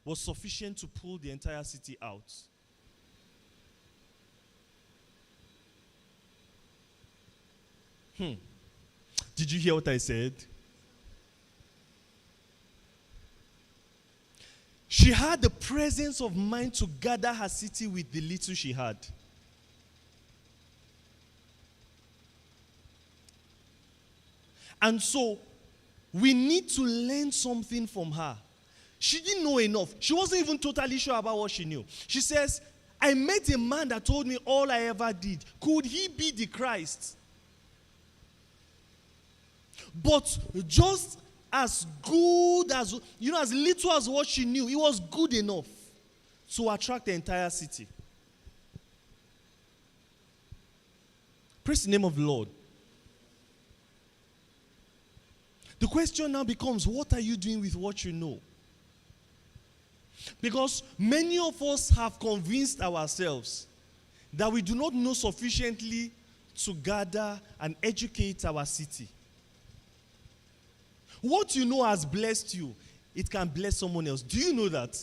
was sufficient to pull the entire city out. Did you hear what I said? She had the presence of mind to gather her city with the little she had. And so, we need to learn something from her. She didn't know enough. She wasn't even totally sure about what she knew. She says, I met a man that told me all I ever did. Could he be the Christ? But just as good as, as little as what she knew, it was good enough to attract the entire city. Praise the name of the Lord. The question now becomes, what are you doing with what you know? Because many of us have convinced ourselves that we do not know sufficiently to gather and educate our city. What you know has blessed you, it can bless someone else. Do you know that?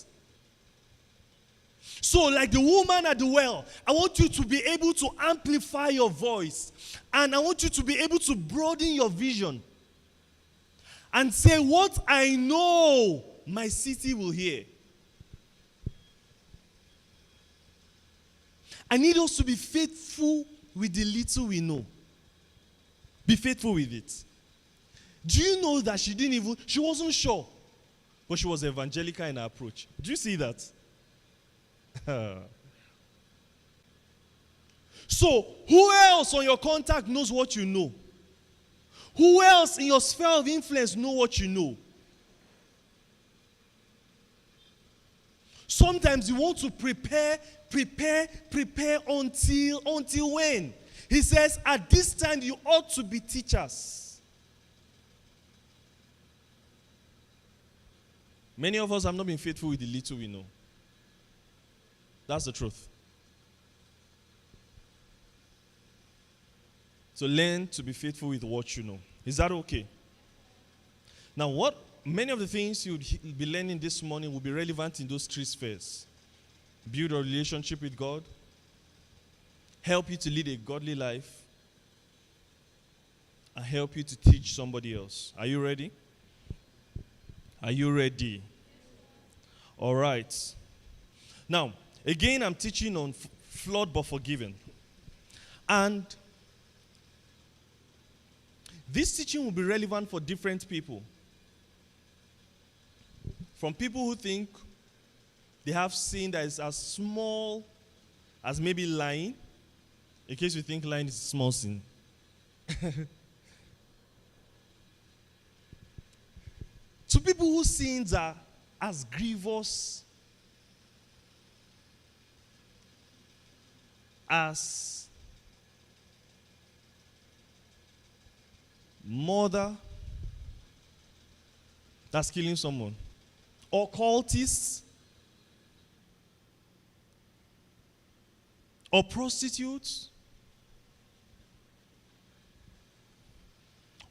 So, like the woman at the well, I want you to be able to amplify your voice. And I want you to be able to broaden your vision. And say, what I know, my city will hear. I need us to be faithful with the little we know. Be faithful with it. Do you know that she wasn't sure, but she was evangelical in her approach. Do you see that? So, who else on your contact knows what you know? Who else in your sphere of influence know what you know? Sometimes you want to prepare until when? He says, at this time you ought to be teachers. Many of us have not been faithful with the little we know. That's the truth. So learn to be faithful with what you know. Is that okay? Now, many of the things you'll be learning this morning will be relevant in those three spheres. Build a relationship with God. Help you to lead a godly life. And help you to teach somebody else. Are you ready? Are you ready? All right. Now, again, I'm teaching on flawed but forgiven. And this teaching will be relevant for different people. From people who think they have sin that is as small as maybe lying, in case you think lying is a small sin. To people whose sins are as grievous as murder that's killing someone, or cultists, or prostitutes,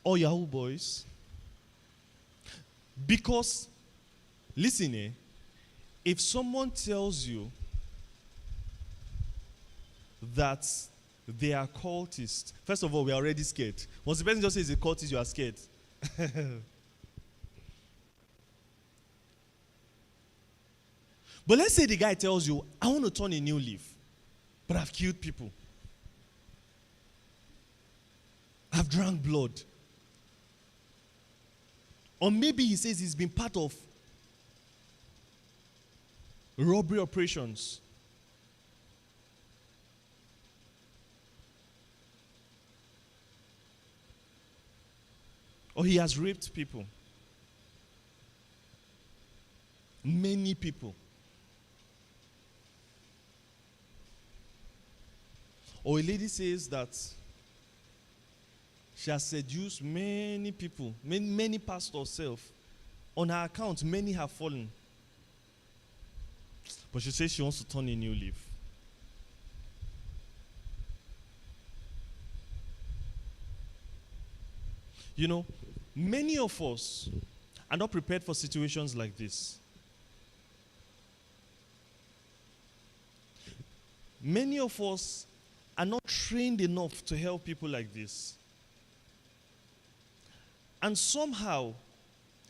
or Yahoo boys. Because, listen, if someone tells you that they are cultists, first of all, we are already scared. Once the person just says a cultist, you are scared. But let's say the guy tells you, I want to turn a new leaf, but I've killed people. I've drank blood. Or maybe he says he's been part of robbery operations. Or he has raped people. Many people. Or a lady says that she has seduced many people, many pastors herself. On her account, many have fallen. But she says she wants to turn a new leaf. You know, many of us are not prepared for situations like this. many of us are not trained enough to help people like this. And somehow,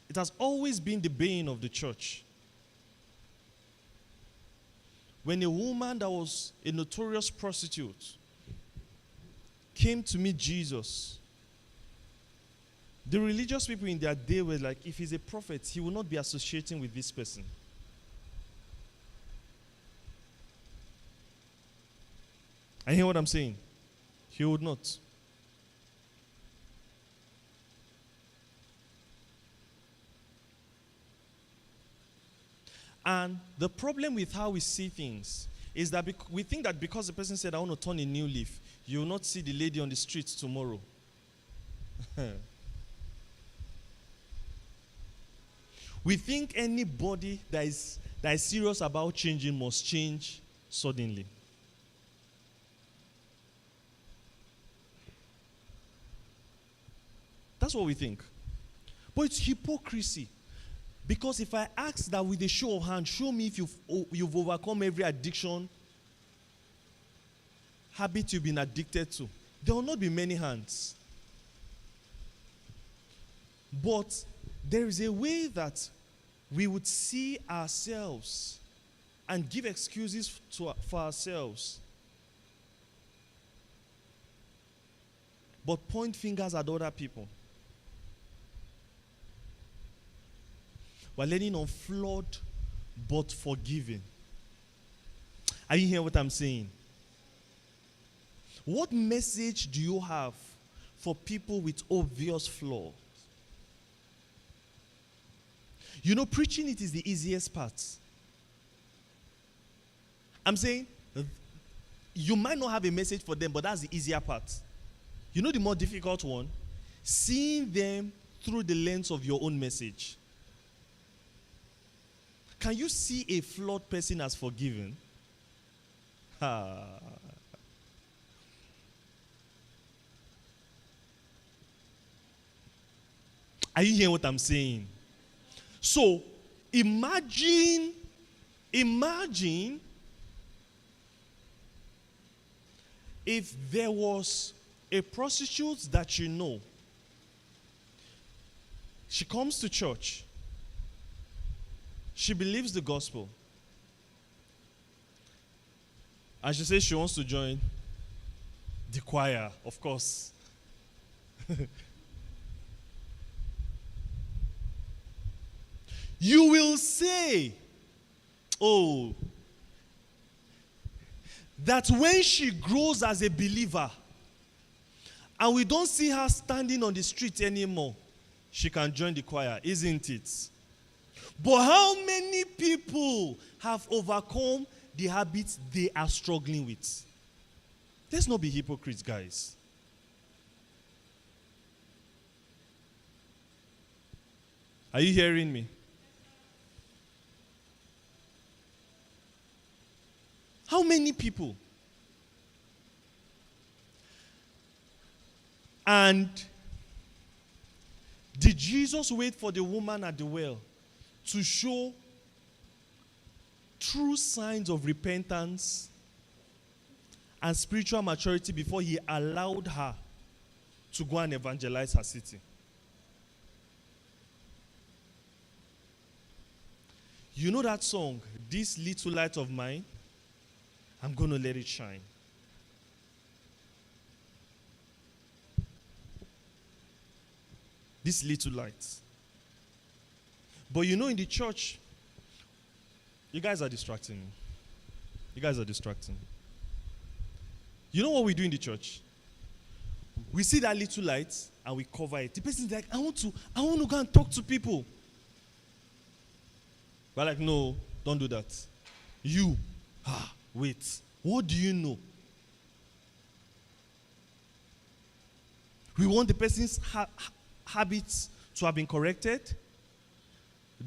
it has always been the bane of the church. When a woman that was a notorious prostitute came to meet Jesus, the religious people in their day were like, if he's a prophet, he will not be associating with this person. I hear what I'm saying. He would not. And the problem with how we see things is that we think that because the person said, I want to turn a new leaf, you will not see the lady on the streets tomorrow. We think anybody that is serious about changing must change suddenly. That's what we think. But it's hypocrisy. Because if I ask that with a show of hands, show me if you've overcome every addiction, habit you've been addicted to, there will not be many hands. But there is a way that we would see ourselves and give excuses for ourselves, but point fingers at other people. We're learning on flawed but forgiving. Are you hearing what I'm saying? What message do you have for people with obvious flaws? You know, preaching it is the easiest part. I'm saying, you might not have a message for them, but that's the easier part. You know the more difficult one? Seeing them through the lens of your own message. Can you see a flawed person as forgiven? Are you hearing what I'm saying? So, imagine if there was a prostitute that you know. She comes to church. She believes the gospel. And she says she wants to join the choir, of course. You will say, oh, that when she grows as a believer and we don't see her standing on the street anymore, she can join the choir, isn't it? But how many people have overcome the habits they are struggling with? Let's not be hypocrites, guys. Are you hearing me? How many people? And did Jesus wait for the woman at the well to show true signs of repentance and spiritual maturity before he allowed her to go and evangelize her city? You know that song, This Little Light of Mine? I'm going to let it shine. This little light. But you know, in the church, you guys are distracting me. You guys are distracting me. You know what we do in the church? We see that little light and we cover it. The person is like, I want to go and talk to people. We're like, no, don't do that. Wait, what do you know? We want the person's habits to have been corrected,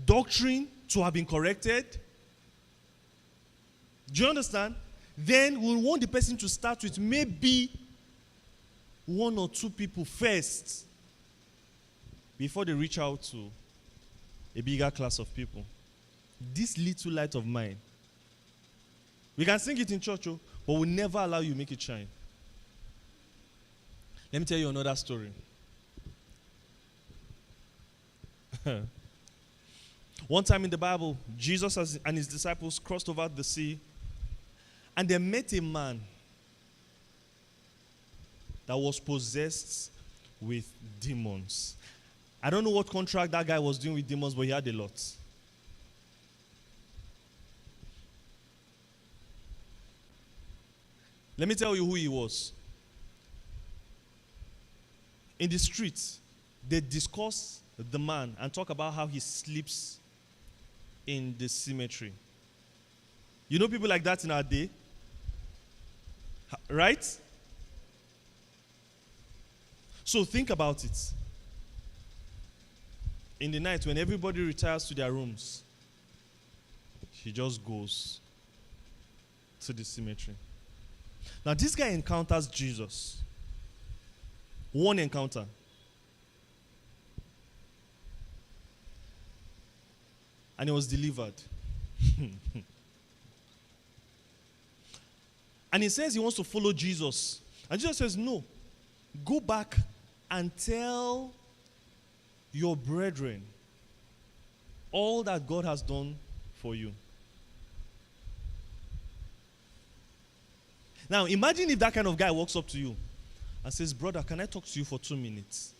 doctrine to have been corrected. Do you understand? Then we want the person to start with maybe one or two people first before they reach out to a bigger class of people. This little light of mine. We can sing it in church, but we'll never allow you make it shine. Let me tell you another story. One time in the Bible, Jesus and his disciples crossed over the sea, and they met a man that was possessed with demons. I don't know what contract that guy was doing with demons, but he had a lot. Let me tell you who he was. In the streets, they discuss the man and talk about how he sleeps in the cemetery. You know people like that in our day? Right? So think about it. In the night, when everybody retires to their rooms, he just goes to the cemetery. Now, this guy encounters Jesus. One encounter. And he was delivered. And he says he wants to follow Jesus. And Jesus says, no. Go back and tell your brethren all that God has done for you. Now, imagine if that kind of guy walks up to you and says, brother, can I talk to you for 2 minutes?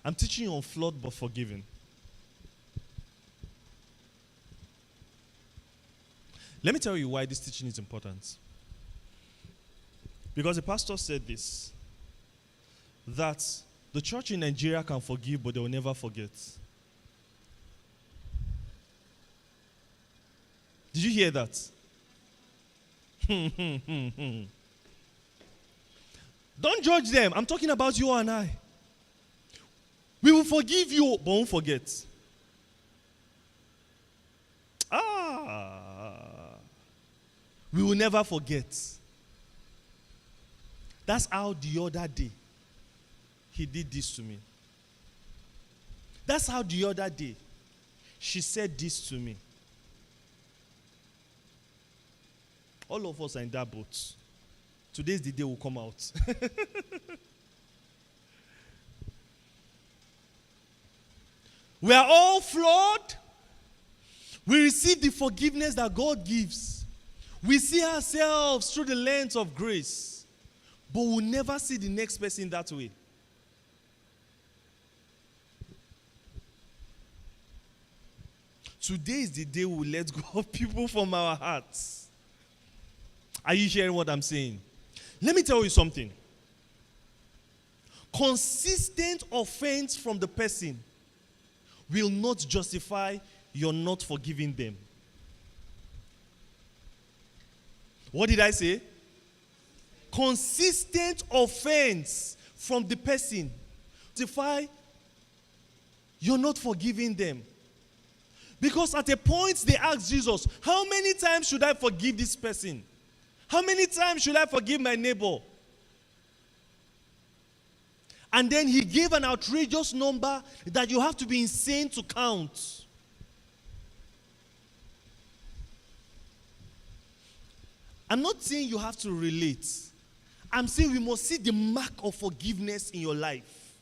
I'm teaching you on flawed but forgiven. Let me tell you why this teaching is important. Because the pastor said this, that the church in Nigeria can forgive, but they will never forget. Did you hear that? Don't judge them. I'm talking about you and I. We will forgive you, but won't forget. We will never forget. That's how the other day he did this to me. That's how the other day she said this to me. All of us are in that boat. Today's the day we'll come out. We are all flawed. We receive the forgiveness that God gives. We see ourselves through the lens of grace, but we'll never see the next person that way. Today is the day we'll let go of people from our hearts. Are you hearing what I'm saying? Let me tell you something. Consistent offense from the person will not justify your not forgiving them. What did I say? Consistent offense from the person justify you're not forgiving them. Because at a point they asked Jesus, how many times should I forgive this person? How many times should I forgive my neighbor? And then he gave an outrageous number that you have to be insane to count. I'm not saying you have to relate. I'm saying we must see the mark of forgiveness in your life.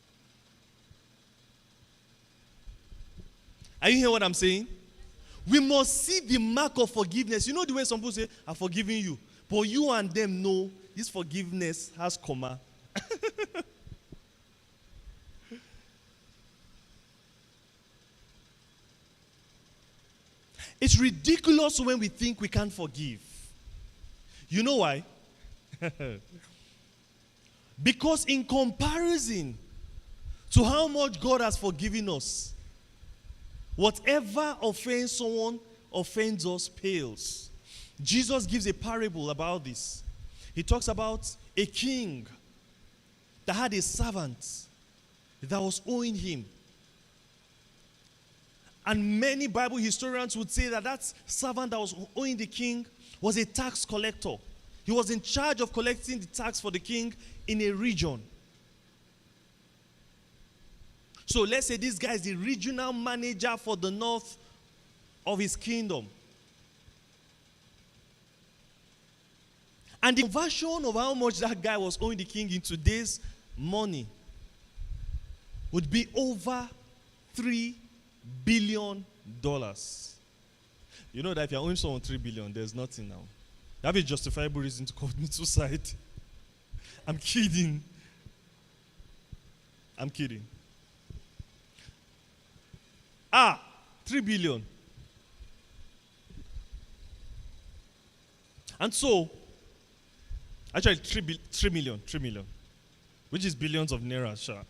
Are you hearing what I'm saying? We must see the mark of forgiveness. You know the way some people say, I've forgiven you. But you and them know this forgiveness has comma. It's ridiculous when we think we can't forgive. You know why? Because in comparison to how much God has forgiven us, whatever offense someone offends us pales. Jesus gives a parable about this. He talks about a king that had a servant that was owing him. And many Bible historians would say that that servant that was owing the king was a tax collector. He was in charge of collecting the tax for the king in a region. So let's say this guy is the regional manager for the north of his kingdom. And the conversion of how much that guy was owing the king in today's money would be over $3 billion. You know that if you're owing someone $3 billion, there's nothing now. You have a justifiable reason to commit suicide. I'm kidding. I'm kidding. 3 billion. And so, actually 3 million, which is billions of naira, sure.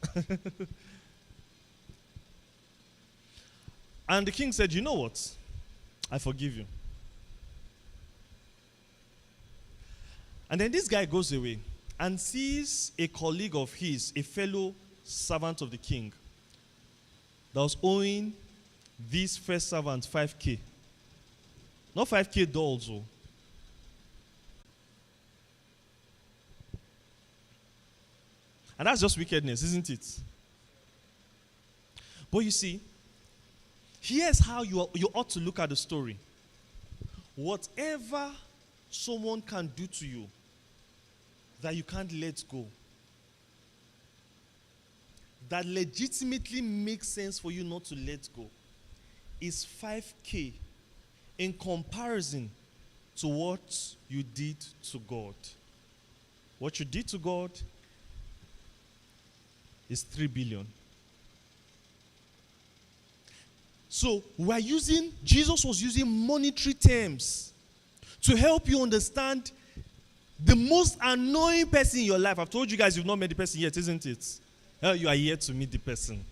And the king said, you know what? I forgive you. And then this guy goes away and sees a colleague of his, a fellow servant of the king, that was owing this first servant 5K. Not 5K dolls, oh. And that's just wickedness, isn't it? But you see, here's how you ought to look at the story. Whatever someone can do to you that you can't let go, that legitimately makes sense for you not to let go, is 5K in comparison to what you did to God. What you did to God is 3 billion. So Jesus was using monetary terms to help you understand the most annoying person in your life. I've told you guys you've not met the person yet, isn't it? You are yet to meet the person.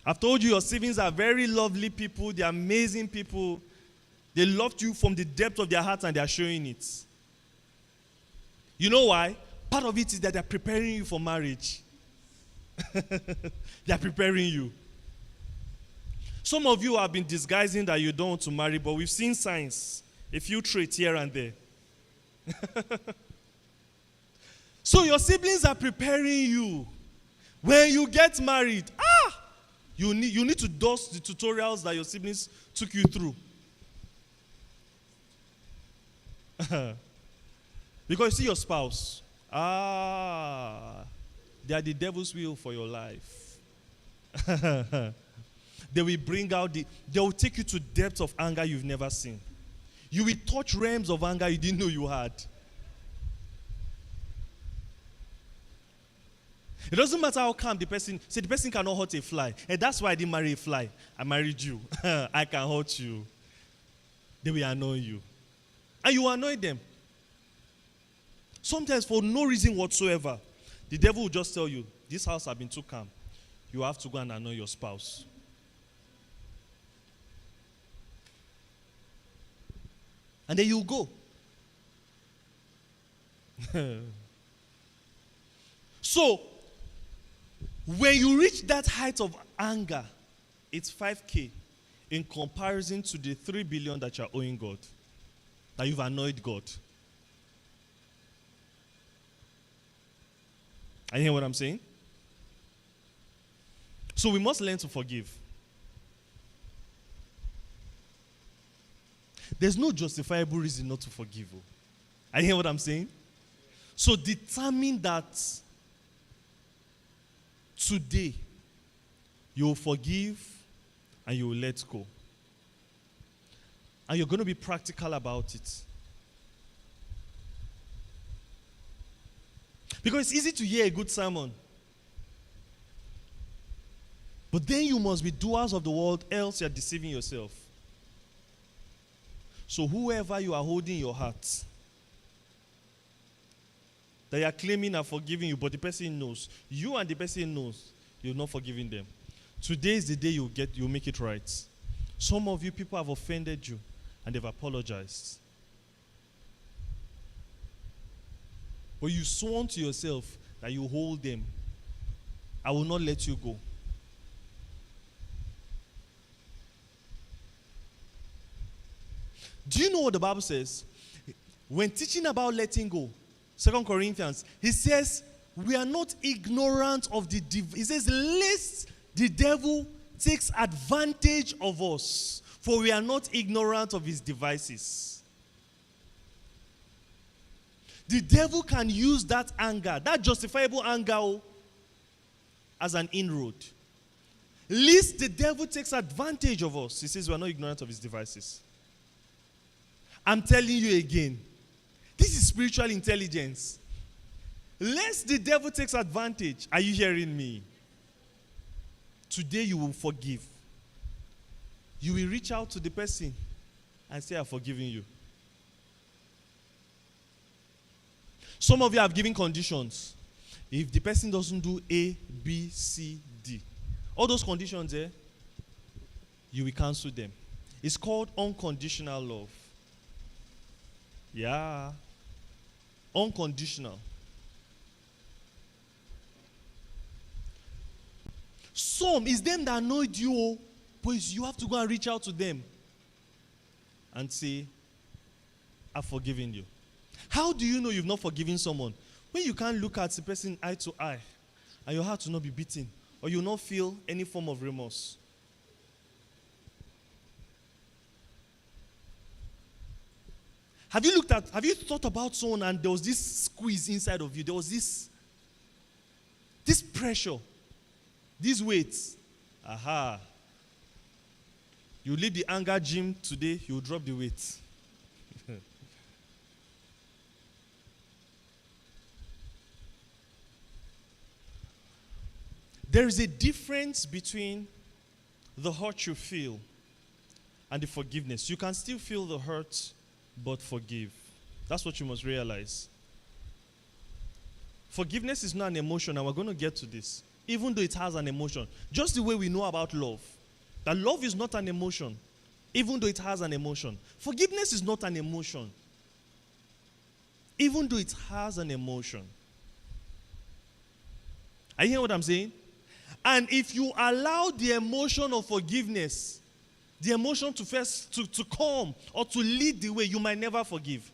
I've told you your siblings are very lovely people. They're amazing people. They loved you from the depth of their hearts and they are showing it. You know why? Part of it is that they're preparing you for marriage. They're preparing you. Some of you have been disguising that you don't want to marry, but we've seen signs, a few traits here and there. So your siblings are preparing you. When you get married, you need to dust the tutorials that your siblings took you through. Because you see your spouse, they are the devil's will for your life. They will bring out they will take you to depths of anger you've never seen. You will touch realms of anger you didn't know you had. It doesn't matter how calm the person cannot hurt a fly. And that's why I didn't marry a fly. I married you. I can hurt you. They will annoy you. And you annoy them. Sometimes for no reason whatsoever, the devil will just tell you, this house has been too calm. You have to go and annoy your spouse. And then you go. So, when you reach that height of anger, it's 5K in comparison to the 3 billion that you're owing God, that you've annoyed God. Are you hearing what I'm saying? So we must learn to forgive. There's no justifiable reason not to forgive. Are you hearing what I'm saying? So determine that today you will forgive and you will let go. And you're going to be practical about it. Because it's easy to hear a good sermon. But then you must be doers of the word, else you're deceiving yourself. So whoever you are holding your heart, that you are claiming are forgiving you, but the person knows, you and the person knows, you're not forgiving them. Today is the day you'll make it right. Some of you people have offended you and they've apologized. But you sworn to yourself that you hold them. I will not let you go. Do you know what the Bible says? When teaching about letting go, 2 Corinthians, he says, we are not ignorant of the he says, lest the devil takes advantage of us, for we are not ignorant of his devices. The devil can use that anger, that justifiable anger, as an inroad. Lest the devil takes advantage of us. He says we are not ignorant of his devices. I'm telling you again, this is spiritual intelligence. Lest the devil takes advantage. Are you hearing me? Today you will forgive. You will reach out to the person and say, I've forgiven you. Some of you have given conditions. If the person doesn't do A, B, C, D, all those conditions there, you will cancel them. It's called unconditional love. Yeah. Unconditional. Some is them that annoyed you, but you have to go and reach out to them and say, I've forgiven you. How do you know you've not forgiven someone? When you can't look at the person eye to eye and your heart will not be beating, or you will not feel any form of remorse. Have you thought about someone and there was this squeeze inside of you? There was this pressure, this weight. Aha. You leave the anger gym today, you will drop the weight. There is a difference between the hurt you feel and the forgiveness. You can still feel the hurt, but forgive. That's what you must realize. Forgiveness is not an emotion, and we're going to get to this. Even though it has an emotion. Just the way we know about love. That love is not an emotion, even though it has an emotion. Forgiveness is not an emotion, even though it has an emotion. Are you hearing what I'm saying? And if you allow the emotion of forgiveness, the emotion to come or to lead the way, you might never forgive.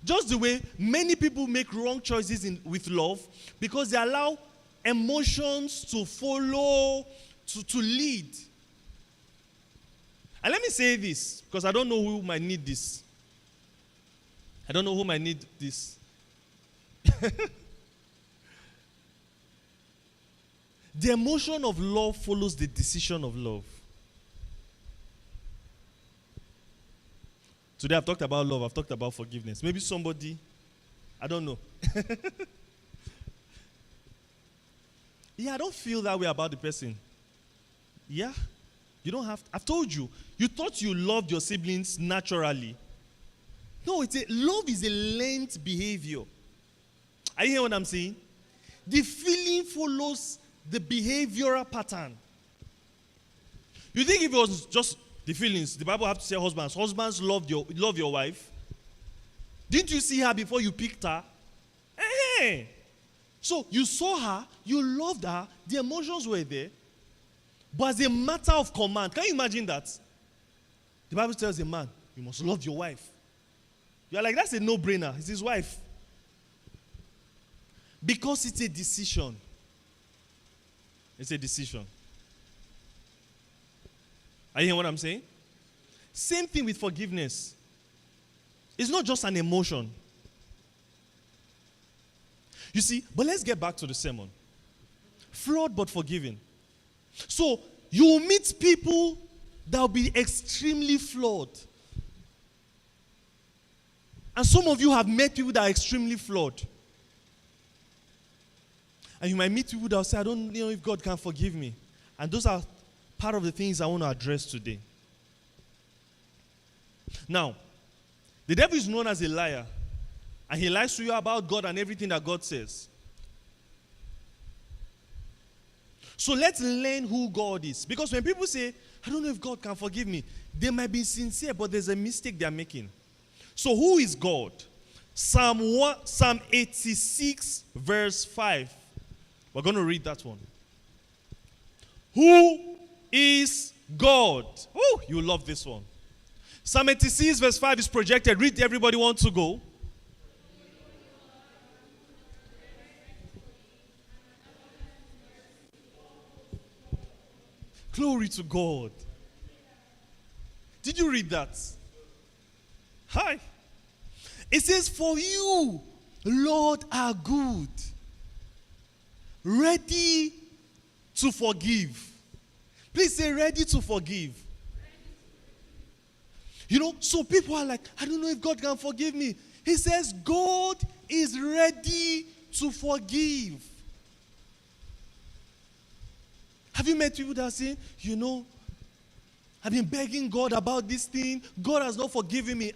Just the way many people make wrong choices with love because they allow emotions to follow, to lead. And let me say this, because I don't know who might need this. I don't know who might need this. The emotion of love follows the decision of love. Today I've talked about love, I've talked about forgiveness. Maybe somebody, I don't know. Yeah, I don't feel that way about the person. Yeah, you don't have to. I've told you, you thought you loved your siblings naturally. No, love is a learned behavior. Are you hearing what I'm saying? The feeling follows the behavioral pattern. You think if it was just the feelings, the Bible has to say husbands love your wife. Didn't you see her before you picked her? Hey. So you saw her, you loved her, the emotions were there, but as a matter of command, can you imagine that? The Bible tells a man, you must love your wife. You're like, that's a no-brainer. It's his wife. Because it's a decision. It's a decision. Are you hearing what I'm saying? Same thing with forgiveness. It's not just an emotion. You see, but let's get back to the sermon. Flawed but forgiven. So, you will meet people that will be extremely flawed. And some of you have met people that are extremely flawed. And you might meet people that will say, I don't know if God can forgive me. And those are part of the things I want to address today. Now, the devil is known as a liar. And he lies to you about God and everything that God says. So let's learn who God is. Because when people say, I don't know if God can forgive me, they might be sincere, but there's a mistake they're making. So who is God? Psalm 86, verse 5. We're going to read that one. Who is God? Oh, you love this one. Psalm 86, verse 5 is projected. Read, everybody wants to go. Glory to God. Did you read that? Hi. It says, for you, Lord, are good, ready to forgive. Please say, ready to forgive. You know, so people are like, I don't know if God can forgive me. He says, God is ready to forgive. Have you met people that are saying, you know, I've been begging God about this thing. God has not forgiven me.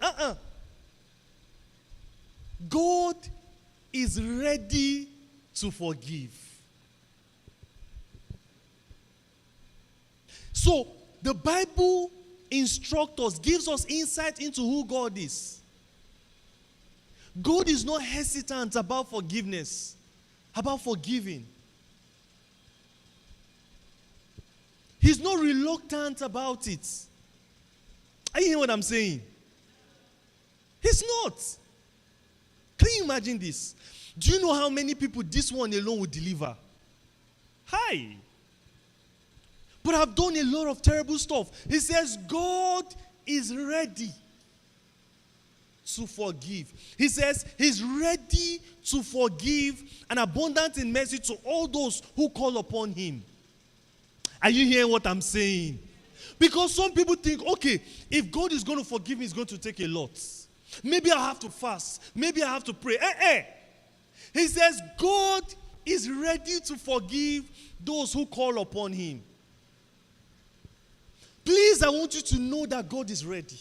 God is ready to forgive. So, the Bible instructs us, gives us insight into who God is. God is not hesitant about forgiveness, about forgiving. He's not reluctant about it. Are you hearing what I'm saying? He's not. Can you imagine this? Do you know how many people this one alone would deliver? Hi. But I've done a lot of terrible stuff. He says God is ready to forgive. He says he's ready to forgive and abundant in mercy to all those who call upon him. Are you hearing what I'm saying? Because some people think, okay, if God is going to forgive me, it's going to take a lot. Maybe I have to fast. Maybe I have to pray. He says God is ready to forgive those who call upon him. Please, I want you to know that God is ready.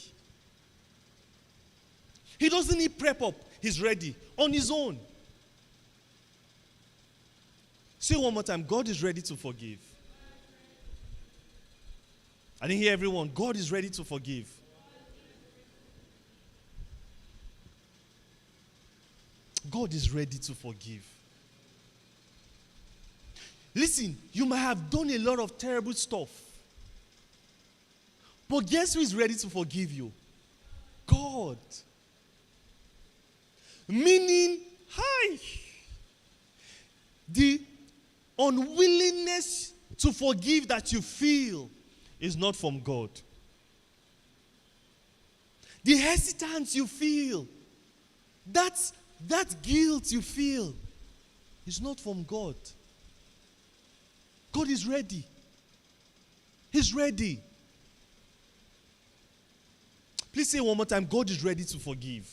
He doesn't need prep up. He's ready on his own. Say one more time, God is ready to forgive. I didn't hear everyone. God is ready to forgive. God is ready to forgive. Listen, you might have done a lot of terrible stuff. But guess who is ready to forgive you? God. Meaning, the unwillingness to forgive that you feel is not from God. The hesitance you feel, that guilt you feel, is not from God. God is ready. He's ready. Please say one more time, God is ready to forgive.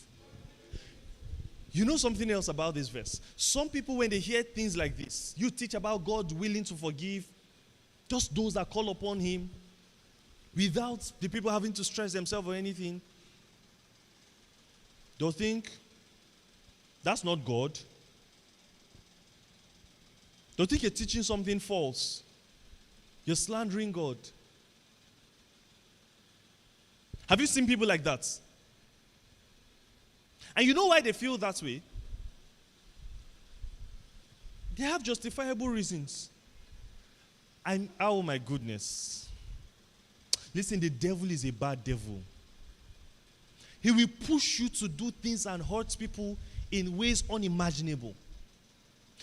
You know something else about this verse? Some people, when they hear things like this, you teach about God willing to forgive, just those that call upon him, without the people having to stress themselves or anything, they'll think, that's not God. They'll think you're teaching something false. You're slandering God. Have you seen people like that? And you know why they feel that way? They have justifiable reasons. And oh my goodness. Listen, the devil is a bad devil. He will push you to do things and hurt people in ways unimaginable.